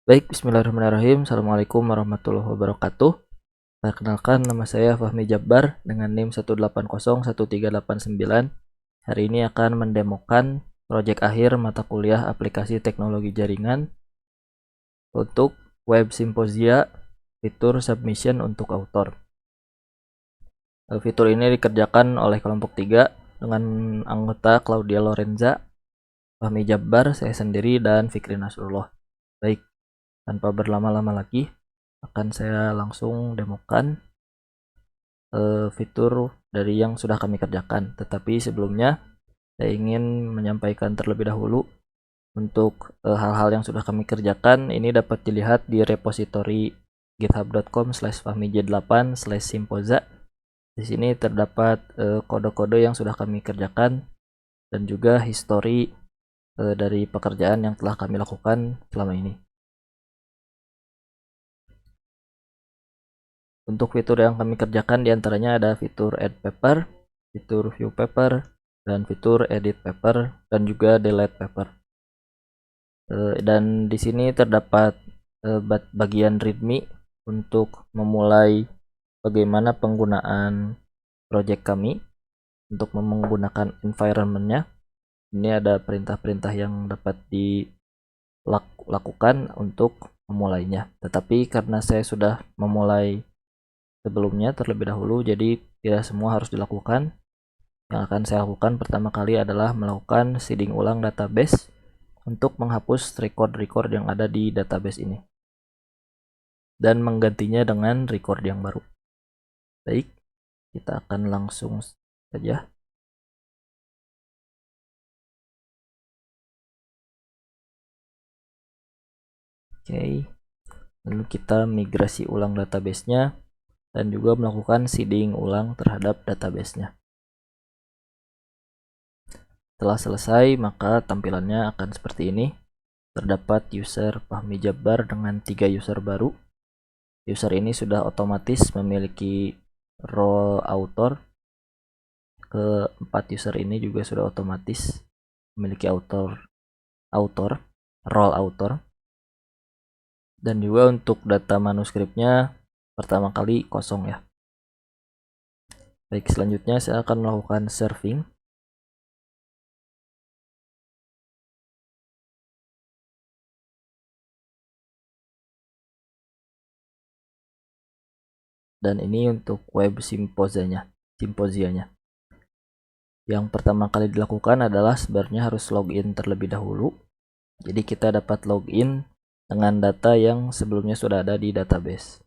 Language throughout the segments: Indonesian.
Baik, bismillahirrahmanirrahim. Assalamualaikum warahmatullahi wabarakatuh. Perkenalkan, nama saya Fahmi Jabbar dengan NIM 1801389. Hari ini akan mendemokan proyek akhir mata kuliah aplikasi teknologi jaringan untuk web simposia fitur submission untuk author. Fitur ini dikerjakan oleh kelompok 3 dengan anggota Claudia Lorenza, Fahmi Jabbar, saya sendiri, dan Fikri Nasrullah. Baik, tanpa berlama-lama lagi, akan saya langsung demokan fitur dari yang sudah kami kerjakan. Tetapi sebelumnya saya ingin menyampaikan terlebih dahulu untuk hal-hal yang sudah kami kerjakan ini dapat dilihat di repositori github.com/fahmij8/simpoza. Di sini terdapat kode-kode yang sudah kami kerjakan dan juga histori dari pekerjaan yang telah kami lakukan selama ini. Untuk fitur yang kami kerjakan diantaranya ada fitur add paper, fitur view paper, dan fitur edit paper, dan juga delete paper. Dan di sini terdapat bagian readme untuk memulai bagaimana penggunaan project kami untuk menggunakan environment-nya. Ini ada perintah-perintah yang dapat dilakukan untuk memulainya. Tetapi karena saya sudah memulai sebelumnya terlebih dahulu, jadi tidak semua harus dilakukan. Yang akan saya lakukan pertama kali adalah melakukan seeding ulang database untuk menghapus record-record yang ada di database ini dan menggantinya dengan record yang baru. Baik, kita akan langsung saja. Oke, lalu kita migrasi ulang database-nya dan juga melakukan seeding ulang terhadap database-nya. Setelah selesai, maka tampilannya akan seperti ini. Terdapat user Fahmi Jabbar dengan 3 user baru. User ini sudah otomatis memiliki role author. Keempat user ini juga sudah otomatis memiliki role author. Dan juga untuk data manuskripnya pertama kali kosong ya. Baik, selanjutnya saya akan melakukan serving. Dan ini untuk web simposianya. Yang pertama kali dilakukan adalah sebenarnya harus login terlebih dahulu. Jadi kita dapat login dengan data yang sebelumnya sudah ada di database.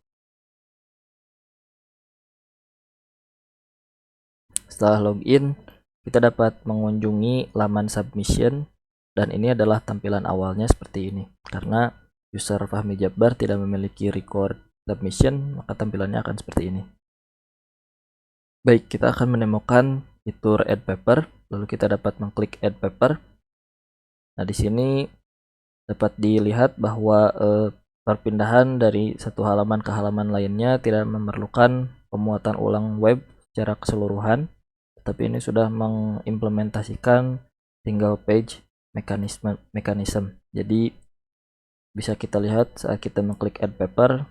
Setelah login, kita dapat mengunjungi laman submission, dan ini adalah tampilan awalnya seperti ini. Karena user Fahmi Jabbar tidak memiliki record submission, maka tampilannya akan seperti ini. Baik, kita akan menemukan fitur add paper, lalu kita dapat mengklik add paper. Nah, di sini dapat dilihat bahwa perpindahan dari satu halaman ke halaman lainnya tidak memerlukan pemuatan ulang web secara keseluruhan, tapi ini sudah mengimplementasikan single page mechanism. Jadi bisa kita lihat saat kita mengklik add paper,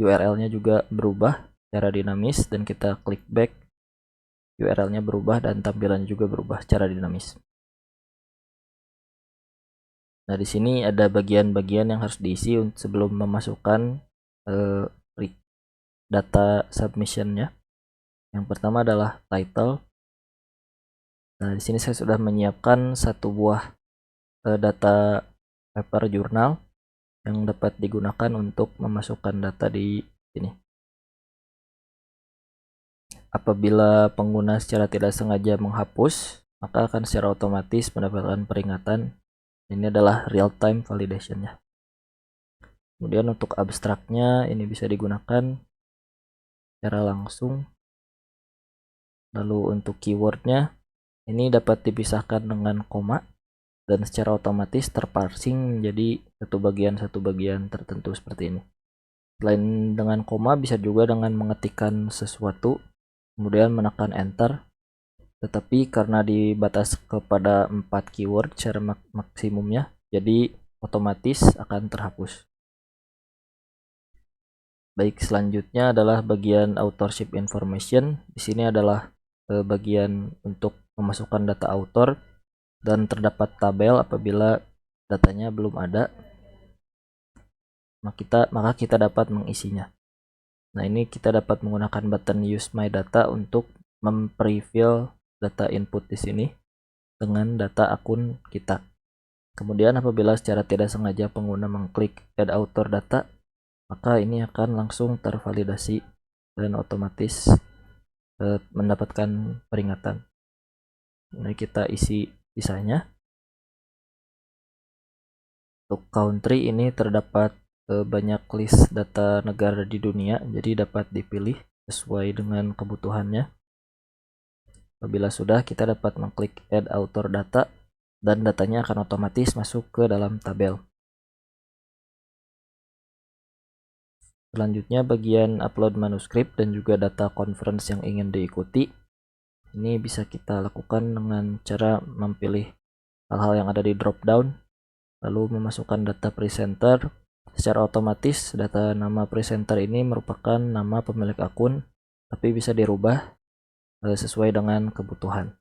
URL-nya juga berubah secara dinamis, dan kita klik back, URL-nya berubah dan tampilannya juga berubah secara dinamis. Nah, di sini ada bagian-bagian yang harus diisi sebelum memasukkan data submission-nya. Yang pertama adalah title. Nah, di sini saya sudah menyiapkan satu buah data paper jurnal yang dapat digunakan untuk memasukkan data di sini. Apabila pengguna secara tidak sengaja menghapus, maka akan secara otomatis mendapatkan peringatan. Ini adalah real-time validation-nya. Kemudian untuk abstraknya ini bisa digunakan secara langsung. Lalu untuk keywordnya ini dapat dipisahkan dengan koma dan secara otomatis terparsing menjadi satu bagian tertentu seperti ini. Selain dengan koma, bisa juga dengan mengetikkan sesuatu kemudian menekan enter. Tetapi karena dibatas kepada 4 keyword secara maksimumnya, jadi otomatis akan terhapus. Baik, selanjutnya adalah bagian authorship information. Di sini adalah bagian untuk memasukkan data author dan terdapat tabel apabila datanya belum ada, maka kita dapat mengisinya. Nah, ini kita dapat menggunakan button use my data untuk memprefill data input di sini dengan data akun kita. Kemudian apabila secara tidak sengaja pengguna mengklik add author data, maka ini akan langsung tervalidasi dan otomatis mendapatkan peringatan. Nah, kita isi sisanya. Untuk country ini terdapat banyak list data negara di dunia, jadi dapat dipilih sesuai dengan kebutuhannya. Apabila sudah, kita dapat mengklik add author data dan datanya akan otomatis masuk ke dalam tabel. Selanjutnya bagian upload manuskrip dan juga data conference yang ingin diikuti. Ini bisa kita lakukan dengan cara memilih hal-hal yang ada di drop down, lalu memasukkan data presenter. Secara otomatis data nama presenter ini merupakan nama pemilik akun, tapi bisa dirubah sesuai dengan kebutuhan.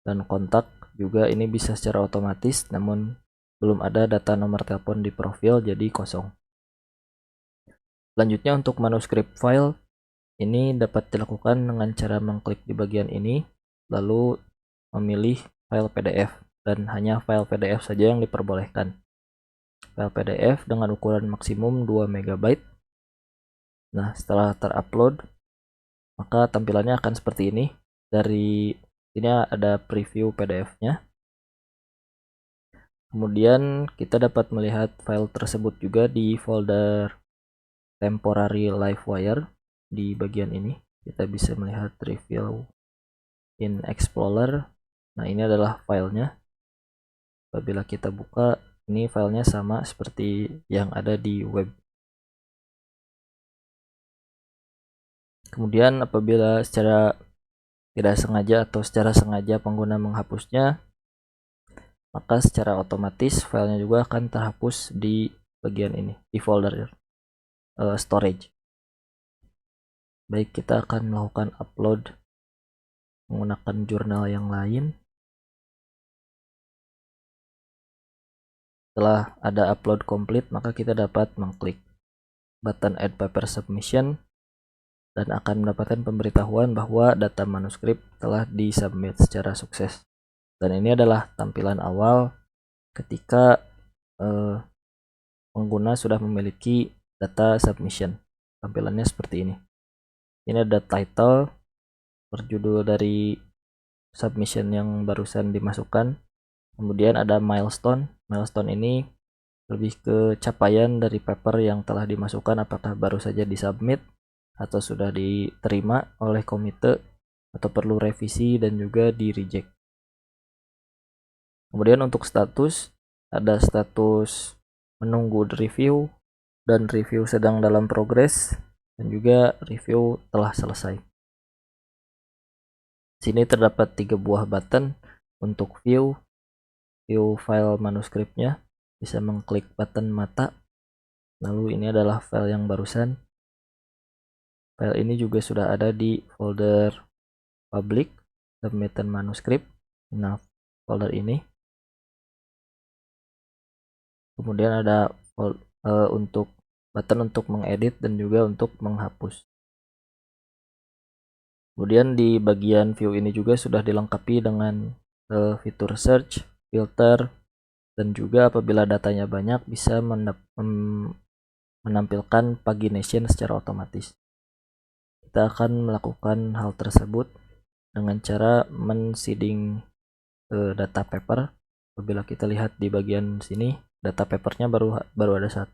Dan kontak juga ini bisa secara otomatis, namun belum ada data nomor telepon di profil, jadi kosong. Selanjutnya untuk manuskrip file, ini dapat dilakukan dengan cara mengklik di bagian ini, lalu memilih file PDF, dan hanya file PDF saja yang diperbolehkan. File PDF dengan ukuran maksimum 2 MB. Nah, setelah terupload, maka tampilannya akan seperti ini. Dari sini ada preview PDF-nya. Kemudian kita dapat melihat file tersebut juga di folder temporary livewire. Di bagian ini kita bisa melihat review in Explorer. Nah, ini adalah filenya. Apabila kita buka, ini filenya sama seperti yang ada di web. Kemudian apabila secara tidak sengaja atau secara sengaja pengguna menghapusnya, maka secara otomatis filenya juga akan terhapus di bagian ini, di folder storage. Baik, kita akan melakukan upload menggunakan jurnal yang lain. Setelah ada upload komplit, maka kita dapat mengklik button add paper submission dan akan mendapatkan pemberitahuan bahwa data manuskrip telah disubmit secara sukses. Dan ini adalah tampilan awal ketika pengguna sudah memiliki data submission. Tampilannya seperti ini. Ini ada title, berjudul dari submission yang barusan dimasukkan. Kemudian ada milestone. Milestone ini lebih ke capaian dari paper yang telah dimasukkan, apakah baru saja disubmit atau sudah diterima oleh komite atau perlu revisi dan juga di reject. Kemudian untuk status, ada status menunggu review dan review sedang dalam progres dan juga review telah selesai. Sini terdapat 3 buah button untuk view file manuskripnya. Bisa mengklik button mata. Lalu ini adalah file yang barusan. File ini juga sudah ada di folder public submitted manuskrip. Nah, folder ini. Kemudian ada untuk button untuk mengedit dan juga untuk menghapus. Kemudian di bagian view ini juga sudah dilengkapi dengan fitur search, filter, dan juga apabila datanya banyak bisa menampilkan pagination secara otomatis. Kita akan melakukan hal tersebut dengan cara men-seeding data paper. Apabila kita lihat di bagian sini, data papernya baru ada 1.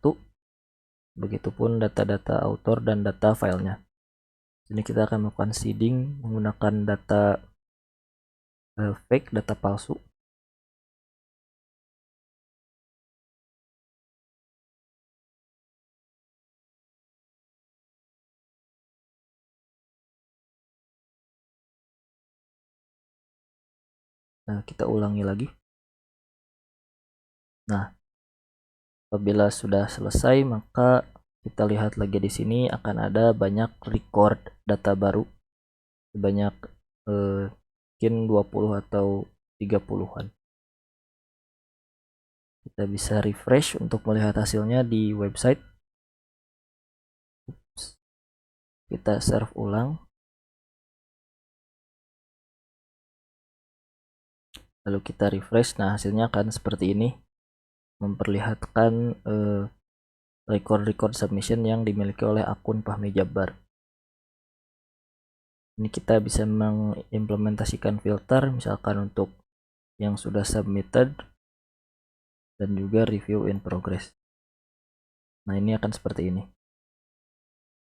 Begitupun data-data author dan data filenya. Sini kita akan melakukan seeding menggunakan data fake, data palsu. Nah, kita ulangi lagi. Nah, apabila sudah selesai, maka kita lihat lagi di sini akan ada banyak record data baru sebanyak mungkin 20 atau 30-an. Kita bisa refresh untuk melihat hasilnya di website. Kita serve ulang. Lalu kita refresh. Nah, hasilnya akan seperti ini. Memperlihatkan record submission yang dimiliki oleh akun Fahmi Jabbar. Ini kita bisa mengimplementasikan filter misalkan untuk yang sudah submitted dan juga review in progress. Nah, ini akan seperti ini.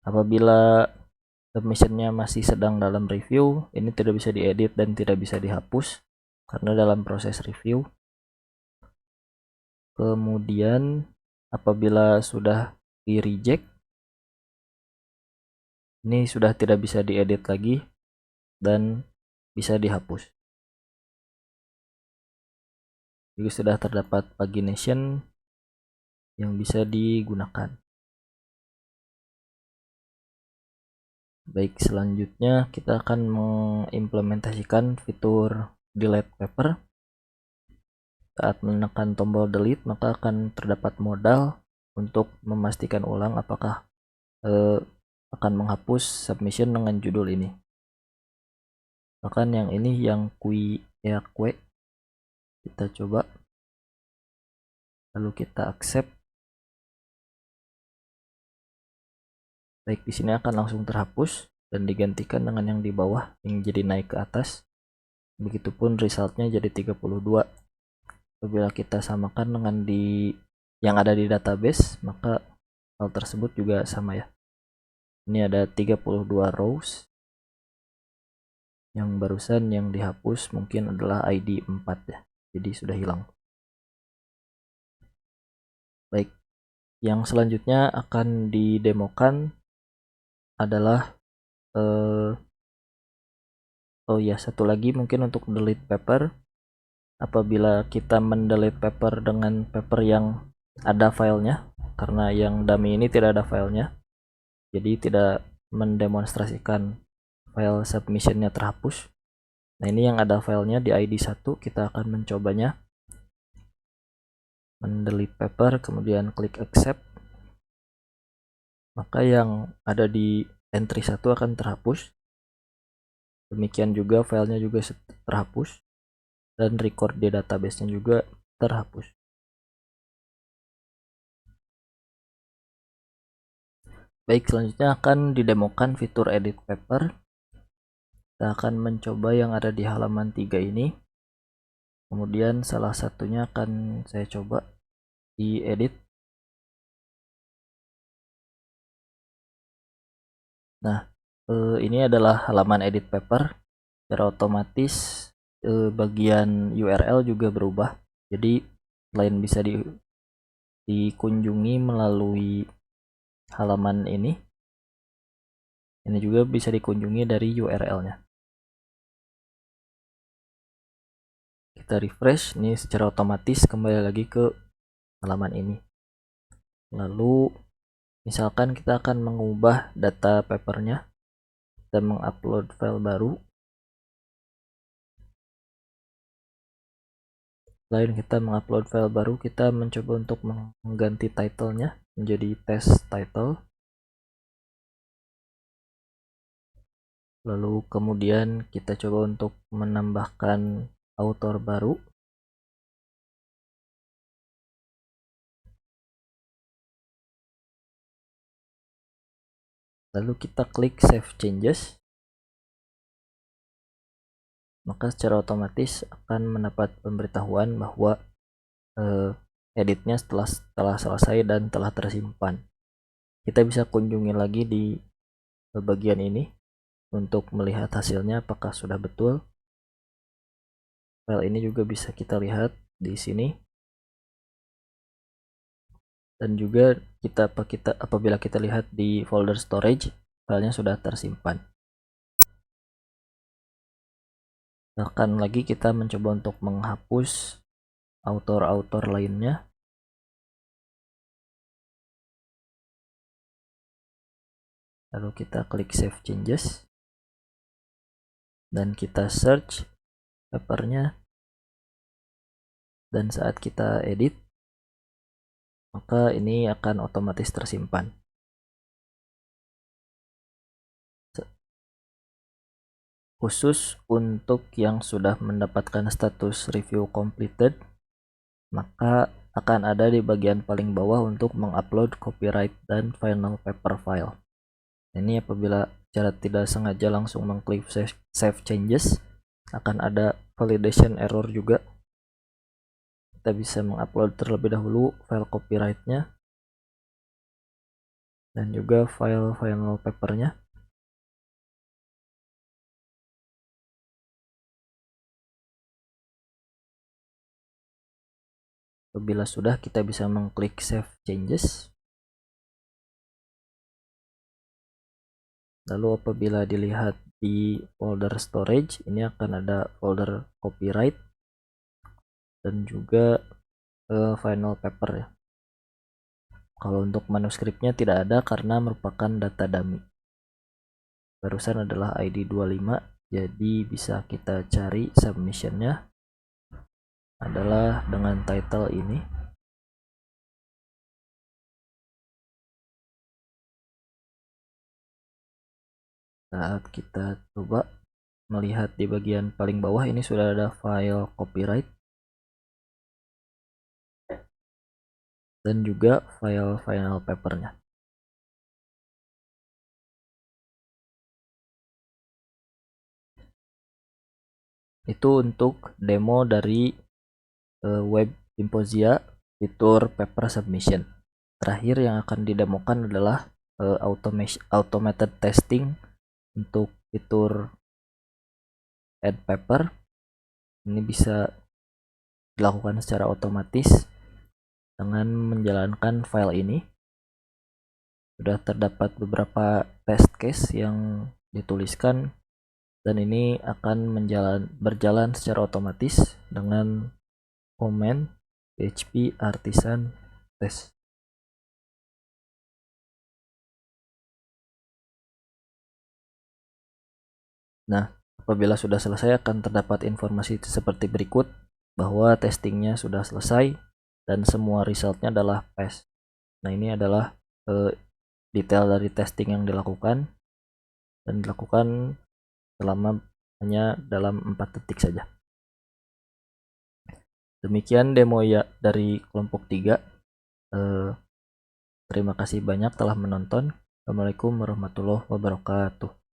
Apabila submissionnya masih sedang dalam review, ini tidak bisa diedit dan tidak bisa dihapus karena dalam proses review. Kemudian apabila sudah di reject, ini sudah tidak bisa diedit lagi dan bisa dihapus. Juga sudah terdapat pagination yang bisa digunakan. Baik, selanjutnya kita akan mengimplementasikan fitur delete paper. Saat menekan tombol delete, maka akan terdapat modal untuk memastikan ulang apakah akan menghapus submission dengan judul ini. Bahkan yang ini yang kue, kita coba, lalu kita accept. Baik, di sini akan langsung terhapus dan digantikan dengan yang di bawah yang jadi naik ke atas. Begitupun resultnya jadi 32. Apabila kita samakan dengan yang ada di database, maka hal tersebut juga sama ya. Ini ada 32 rows. Yang barusan yang dihapus mungkin adalah ID 4 ya. Jadi sudah hilang. Baik, yang selanjutnya akan didemokan adalah oh ya, satu lagi mungkin untuk delete paper. Apabila kita mendelete paper dengan paper yang ada filenya, karena yang dummy ini tidak ada filenya, jadi tidak mendemonstrasikan file submissionnya terhapus. Nah, ini yang ada filenya di ID 1, kita akan mencobanya. Mendelete paper, kemudian klik accept. Maka yang ada di entry 1 akan terhapus. Demikian juga filenya juga terhapus. Dan record di database-nya juga terhapus. Baik, selanjutnya akan didemokan fitur edit paper. Kita akan mencoba yang ada di halaman 3 ini. Kemudian salah satunya akan saya coba diedit. Nah, ini adalah halaman edit paper. Secara otomatis bagian URL juga berubah. Jadi selain bisa dikunjungi melalui halaman ini juga bisa dikunjungi dari URL-nya. Kita refresh, ini secara otomatis kembali lagi ke halaman ini. Lalu misalkan kita akan mengubah data papernya, kita mengupload file baru. Selain kita mengupload file baru, kita mencoba untuk mengganti title-nya menjadi test title. Lalu kemudian kita coba untuk menambahkan author baru. Lalu kita klik save changes. Maka secara otomatis akan mendapat pemberitahuan bahwa editnya setelah selesai dan telah tersimpan. Kita bisa kunjungi lagi di bagian ini untuk melihat hasilnya apakah sudah betul. File ini juga bisa kita lihat di sini. Dan juga apabila kita lihat di folder storage, filenya sudah tersimpan. Bahkan lagi kita mencoba untuk menghapus author lainnya. lalu kita klik save changes dan kita search papernya, dan saat kita edit maka ini akan otomatis tersimpan. Khusus untuk yang sudah mendapatkan status review completed, maka akan ada di bagian paling bawah untuk mengupload copyright dan final paper file. Ini apabila secara tidak sengaja langsung mengklik save changes, akan ada validation error juga. Kita bisa mengupload terlebih dahulu file copyrightnya dan juga file final papernya. Apabila sudah, kita bisa mengklik save changes. Lalu apabila dilihat di folder storage, ini akan ada folder copyright dan juga final paper ya. Kalau untuk manuskripnya tidak ada karena merupakan data dummy. Barusan adalah ID 25, jadi bisa kita cari submissionnya adalah dengan title ini. Saat kita coba melihat di bagian paling bawah, ini sudah ada file copyright dan juga file final papernya. Itu untuk demo dari web Symposia fitur paper submission. Terakhir yang akan didemokan adalah automated testing untuk fitur add paper. Ini bisa dilakukan secara otomatis dengan menjalankan file ini. Sudah terdapat beberapa test case yang dituliskan dan ini akan berjalan secara otomatis dengan command php artisan test. Nah, apabila sudah selesai akan terdapat informasi seperti berikut, bahwa testingnya sudah selesai dan semua resultnya adalah pass. Nah, ini adalah detail dari testing yang dilakukan dan dilakukan selama hanya dalam 4 detik saja. Demikian demo ya dari kelompok 3. Terima kasih banyak telah menonton. Assalamualaikum warahmatullahi wabarakatuh.